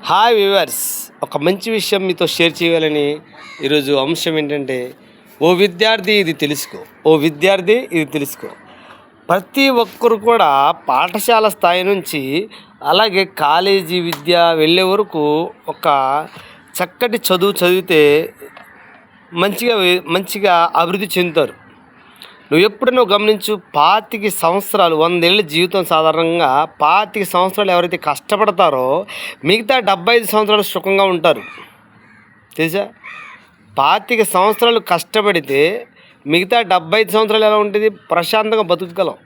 Hi viewers, ఒక మంచి విషయం మీతో షేర్ చేయాలని ఈరోజు అంశం ఏంటంటే, ఓ విద్యార్థి ఇది తెలుసుకో, ఓ విద్యార్థి ఇది తెలుసుకో. ప్రతి ఒక్కరు కూడా పాఠశాల స్థాయి నుంచి అలాగే కాలేజీ విద్య వెళ్ళే వరకు ఒక చక్కటి చదువు చదివితే మంచిగా అభివృద్ధి చెందుతారు. నువ్వు ఎప్పుడైనా గమనించు, 25 సంవత్సరాలు 100 ఏళ్ళ జీవితం. సాధారణంగా 25 సంవత్సరాలు ఎవరైతే కష్టపడతారో మిగతా 75 సంవత్సరాలు సుఖంగా ఉంటారు. తెలుసా? 25 సంవత్సరాలు కష్టపడితే మిగతా 75 సంవత్సరాలు ఎలా ఉంటుంది? ప్రశాంతంగా బతుకగలం.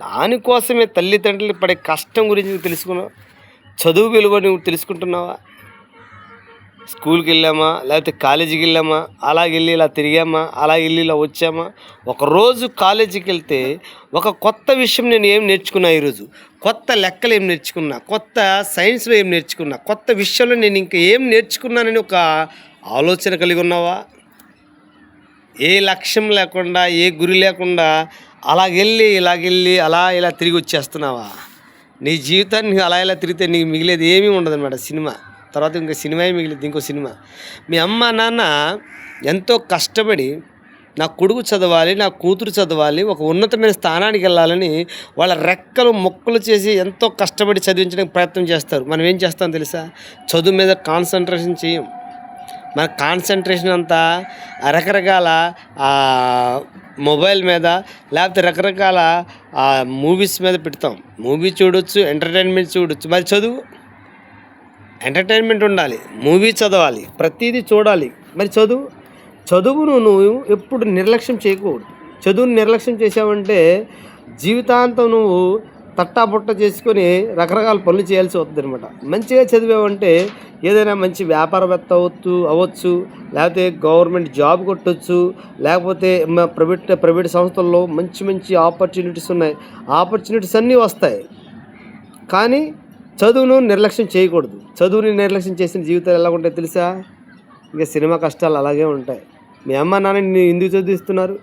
దానికోసమే తల్లిదండ్రులు పడే కష్టం గురించి తెలుసుకున్నావు. చదువు విలువ నువ్వు తెలుసుకుంటున్నావా? స్కూల్కి వెళ్ళామా, లేకపోతే కాలేజీకి వెళ్ళామా, అలాగెళ్ళి ఇలా తిరిగామా, అలాగెళ్ళి ఇలా వచ్చామా? ఒకరోజు కాలేజీకి వెళ్తే ఒక కొత్త విషయం నేను ఏం నేర్చుకున్నా, ఈరోజు కొత్త లెక్కలు ఏం నేర్చుకున్నా, కొత్త సైన్స్లో ఏం నేర్చుకున్నా, కొత్త విషయంలో నేను ఇంకా ఏం నేర్చుకున్నానని ఒక ఆలోచన కలిగి ఉన్నావా? ఏ లక్ష్యం లేకుండా, ఏ గురి లేకుండా ఇలాగెళ్ళి ఇలా తిరిగి వచ్చేస్తున్నావా? నీ జీవితాన్ని అలా ఇలా తిరిగితే నీకు మిగిలేది ఏమీ ఉండదన్నమాట. సినిమా తర్వాత ఇంకా సినిమా మిగిలింది, ఇంకో సినిమా. మీ అమ్మ నాన్న ఎంతో కష్టపడి నా కొడుకు చదవాలి, నా కూతురు చదవాలి, ఒక ఉన్నతమైన స్థానానికి వెళ్ళాలని వాళ్ళ రెక్కలు మొక్కలు చేసి ఎంతో కష్టపడి చదివించడానికి ప్రయత్నం చేస్తారు. మనం ఏం చేస్తాం తెలుసా? చదువు మీద కాన్సన్ట్రేషన్ చేయం. మన కాన్సన్ట్రేషన్ అంతా రకరకాల మొబైల్ మీద, లేకపోతే రకరకాల మూవీస్ మీద పెడతాం. మూవీ చూడొచ్చు, ఎంటర్టైన్మెంట్ చూడొచ్చు. మరి చదువు, ఎంటర్టైన్మెంట్ ఉండాలి, మూవీ చదవాలి, ప్రతిదీ చూడాలి. మరి చదువును నువ్వు ఎప్పుడు నిర్లక్ష్యం చేయకూడదు. చదువును నిర్లక్ష్యం చేసావంటే జీవితాంతం నువ్వు తట్టాబుట్ట చేసుకొని రకరకాల పనులు చేయాల్సి వస్తుంది అనమాట. మంచిగా చదివావంటే ఏదైనా మంచి వ్యాపారవేత్త అవ్వచ్చు, లేకపోతే గవర్నమెంట్ జాబ్ కొట్టవచ్చు, లేకపోతే ప్రైవేట్ సంస్థల్లో మంచి ఆపర్చునిటీస్ ఉన్నాయి. ఆపర్చునిటీస్ అన్నీ వస్తాయి. కానీ చదువును నిర్లక్ష్యం చేయకూడదు. చదువుని నిర్లక్ష్యం చేసిన జీవితాలు ఎలా ఉంటాయి తెలుసా? ఇంకా సినిమా కష్టాలు అలాగే ఉంటాయి. మీ అమ్మ నాన్న నిన్ను ఎందుకు చదివిస్తున్నారు?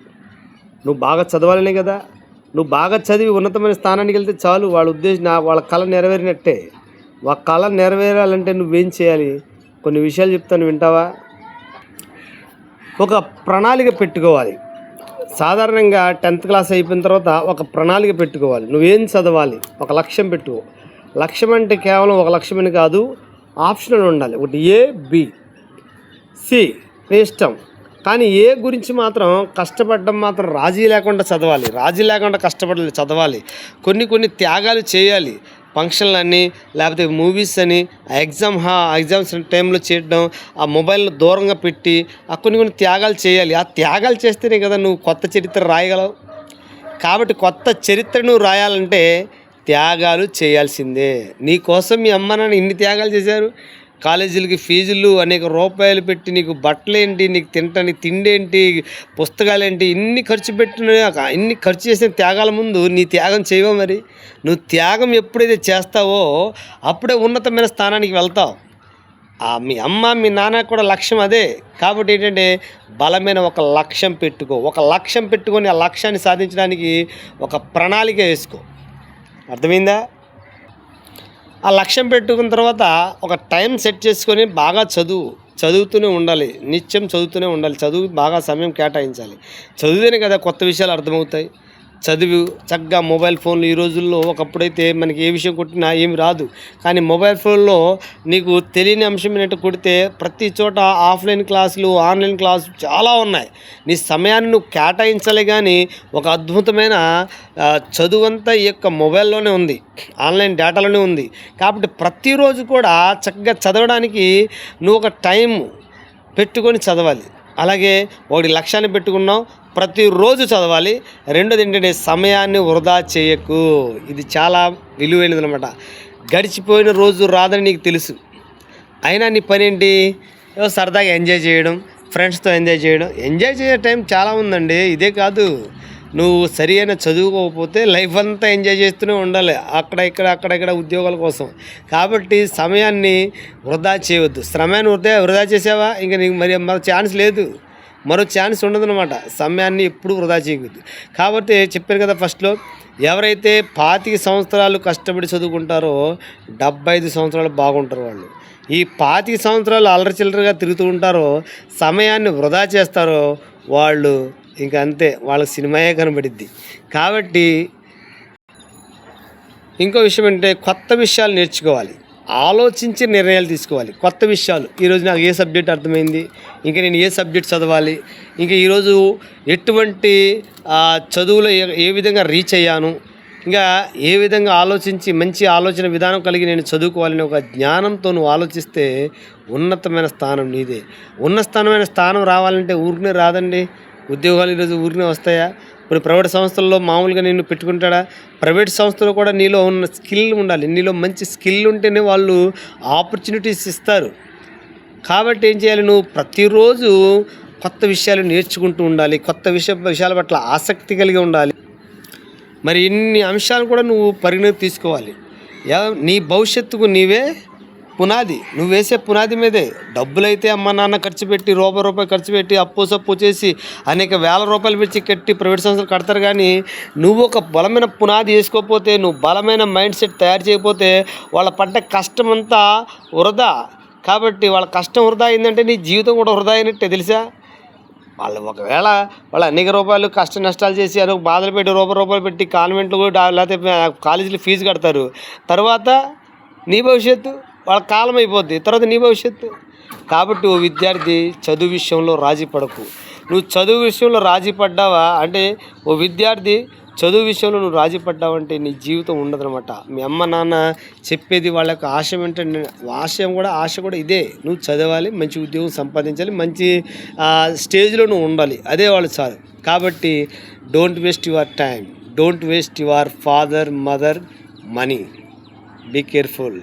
నువ్వు బాగా చదవాలనే కదా. నువ్వు బాగా చదివి ఉన్నతమైన స్థానానికి వెళ్తే చాలు. వాళ్ళ ఉద్దేశం వాళ్ళ కళ నెరవేరినట్టే. వాళ్ళ కళ నెరవేరాలంటే నువ్వేం చేయాలి? కొన్ని విషయాలు చెప్తాను, వింటావా? ఒక ప్రణాళిక పెట్టుకోవాలి. సాధారణంగా 10th క్లాస్ అయిపోయిన తర్వాత ఒక ప్రణాళిక పెట్టుకోవాలి. నువ్వేం చదవాలి? ఒక లక్ష్యం పెట్టుకో. లక్ష్యం అంటే కేవలం ఒక లక్ష్యమని కాదు, ఆప్షనల్ ఉండాలి. ఒకటి ఏ, బి, సి నీ ఇష్టం. కానీ ఏ గురించి మాత్రం కష్టపడడం మాత్రం రాజీ లేకుండా చదవాలి. రాజీ లేకుండా కష్టపడాలి, చదవాలి. కొన్ని త్యాగాలు చేయాలి. ఫంక్షన్లని, లేకపోతే మూవీస్ అని, ఎగ్జామ్స్ టైంలో చేయడం, ఆ మొబైల్ను దూరంగా పెట్టి కొన్ని త్యాగాలు చేయాలి. ఆ త్యాగాలు చేస్తేనే కదా నువ్వు కొత్త చరిత్ర రాయగలవు. కాబట్టి కొత్త చరిత్ర నువ్వు రాయాలంటే త్యాగాలు చేయాల్సిందే. నీ కోసం మీ అమ్మ నాన్న ఇన్ని త్యాగాలు చేశారు. కాలేజీలకి ఫీజులు అనేక రూపాయలు పెట్టి నీకు బట్టలేంటి, నీకు తినటానికి తిండేంటి, పుస్తకాలేంటి, ఇన్ని ఖర్చు చేసిన త్యాగాల ముందు నీ త్యాగం చేయవా? మరి నువ్వు త్యాగం ఎప్పుడైతే చేస్తావో అప్పుడే ఉన్నతమైన స్థానానికి వెళ్తావు. మీ అమ్మ మీ నాన్న కూడా లక్ష్యం అదే. కాబట్టి ఏంటంటే బలమైన ఒక లక్ష్యం పెట్టుకో. ఒక లక్ష్యం పెట్టుకొని ఆ లక్ష్యాన్ని సాధించడానికి ఒక ప్రణాళిక వేసుకో. అర్థమైందా? ఆ లక్ష్యం పెట్టుకున్న తర్వాత ఒక టైం సెట్ చేసుకొని బాగా చదువుతూనే ఉండాలి. నిత్యం చదువుతూనే ఉండాలి. చదువు బాగా సమయం కేటాయించాలి. చదివితేనే కదా కొత్త విషయాలు అర్థమవుతాయి. చదివి చక్కగా మొబైల్ ఫోన్లు ఈ రోజుల్లో, ఒకప్పుడైతే మనకి ఏ విషయం కొట్టినా ఏమి రాదు. కానీ మొబైల్ ఫోన్లో నీకు తెలియని అంశం ఏంటంటే కొడితే ప్రతి చోట ఆఫ్లైన్ క్లాసులు, ఆన్లైన్ క్లాసులు చాలా ఉన్నాయి. నీ సమయాన్ని నువ్వు కేటాయించాలి. కానీ ఒక అద్భుతమైన చదువు అంతా ఈ యొక్క మొబైల్లోనే ఉంది, ఆన్లైన్ డేటాలోనే ఉంది. కాబట్టి ప్రతిరోజు కూడా చక్కగా చదవడానికి నువ్వు ఒక టైం పెట్టుకొని చదవాలి. అలాగే ఒకటి లక్ష్యాన్ని పెట్టుకున్నావు, ప్రతిరోజు చదవాలి. రెండోది ఏంటంటే సమయాన్ని వృధా చేయకు. ఇది చాలా విలువైనది అనమాట. గడిచిపోయిన రోజు రాదని నీకు తెలుసు, అయినా నీ పని ఏంటి? సరదాగా ఎంజాయ్ చేయడం, ఫ్రెండ్స్తో ఎంజాయ్ చేసే టైం చాలా ఉందండి. ఇదే కాదు, నువ్వు సరి అయిన చదువుకోకపోతే లైఫ్ అంతా ఎంజాయ్ చేస్తూనే ఉండాలి, అక్కడ ఉద్యోగాల కోసం. కాబట్టి సమయాన్ని వృధా చేయవద్దు. సమయాన్ని వృధా చేసావా ఇంకా నీకు మరో ఛాన్స్ లేదు, మరో ఛాన్స్ ఉండదన్నమాట. సమయాన్ని ఎప్పుడు వృధా చేయవద్దు. కాబట్టి చెప్పాను కదా ఫస్ట్లో, ఎవరైతే 25 సంవత్సరాలు కష్టపడి చదువుకుంటారో 75 సంవత్సరాలు బాగుంటారు వాళ్ళు. ఈ 25 సంవత్సరాలు అల్లరి చిల్లరగా తిరుగుతూ ఉంటారో, సమయాన్ని వృధా చేస్తారో వాళ్ళు ఇంక అంతే, వాళ్ళకి సినిమాయే కనబడిద్ది. కాబట్టి ఇంకో విషయం ఏంటంటే కొత్త విషయాలు నేర్చుకోవాలి, ఆలోచించి నిర్ణయాలు తీసుకోవాలి. కొత్త విషయాలు, ఈరోజు నాకు ఏ సబ్జెక్ట్ అర్థమైంది, ఇంకా నేను ఏ సబ్జెక్ట్ చదవాలి, ఇంకా ఈరోజు ఎటువంటి చదువులో ఏ విధంగా రీచ్ అయ్యాను, ఇంకా ఏ విధంగా ఆలోచించి మంచి ఆలోచన విధానం కలిగి నేను చదువుకోవాలని ఒక జ్ఞానంతో నువ్వు ఆలోచిస్తే ఉన్నతమైన స్థానం నీదే. ఉన్నతమైన స్థానం రావాలంటే ఊరికనే రాదండి. ఉద్యోగాలు ఈరోజు ఊరికనే వస్తాయా? ఇప్పుడు ప్రైవేట్ సంస్థల్లో మామూలుగా నిన్ను పెట్టుకుంటాడా? ప్రైవేట్ సంస్థలో కూడా నీలో ఉన్న స్కిల్ ఉండాలి. నీలో మంచి స్కిల్ ఉంటేనే వాళ్ళు ఆపర్చునిటీస్ ఇస్తారు. కాబట్టి ఏం చేయాలి, నువ్వు ప్రతిరోజు కొత్త విషయాలు నేర్చుకుంటూ ఉండాలి, కొత్త విషయాల పట్ల ఆసక్తి కలిగి ఉండాలి. మరి ఇన్ని అంశాలు కూడా నువ్వు పరిగణలోకి తీసుకోవాలి. నీ భవిష్యత్తుకు నీవే పునాది, నువ్వు వేసే పునాది మీదే. డబ్బులైతే అమ్మ నాన్న ఖర్చు పెట్టి రూపాయి ఖర్చు పెట్టి అప్పు సప్పు చేసి అనేక వేల రూపాయలు పెట్టి కట్టి ప్రైవేట్ సంస్థలు కడతారు. కానీ నువ్వు ఒక బలమైన పునాది వేసుకోకపోతే, నువ్వు బలమైన మైండ్ సెట్ తయారు చేయకపోతే వాళ్ళ పడ్డ కష్టం అంతా వృధా. కాబట్టి వాళ్ళ కష్టం వృధా అయిందంటే నీ జీవితం కూడా వృధా అయినట్టే తెలుసా. వాళ్ళు ఒకవేళ వాళ్ళు అనేక రూపాయలు కష్ట నష్టాలు చేసి అదొక బాధలు పెట్టి రూపాయలు పెట్టి కాన్వెంట్లు లేకపోతే కాలేజీలో ఫీజు కడతారు. తర్వాత నీ భవిష్యత్తు వాళ్ళ కాలం అయిపోద్ది, తర్వాత నీ భవిష్యత్తు. కాబట్టి ఓ విద్యార్థి చదువు విషయంలో రాజీ పడకు. నువ్వు చదువు విషయంలో రాజీ పడ్డావా అంటే, ఓ విద్యార్థి చదువు విషయంలో నువ్వు రాజీ పడ్డావంటే నీ జీవితం ఉండదనమాట. మీ అమ్మ నాన్న చెప్పేది వాళ్ళ యొక్క ఆశయం ఏంటంటే, ఆశ కూడా ఇదే, నువ్వు చదవాలి, మంచి ఉద్యోగం సంపాదించాలి, మంచి స్టేజ్లో నువ్వు ఉండాలి, అదే వాళ్ళు చాలు. కాబట్టి don't waste your time, don't waste your father mother money, be careful.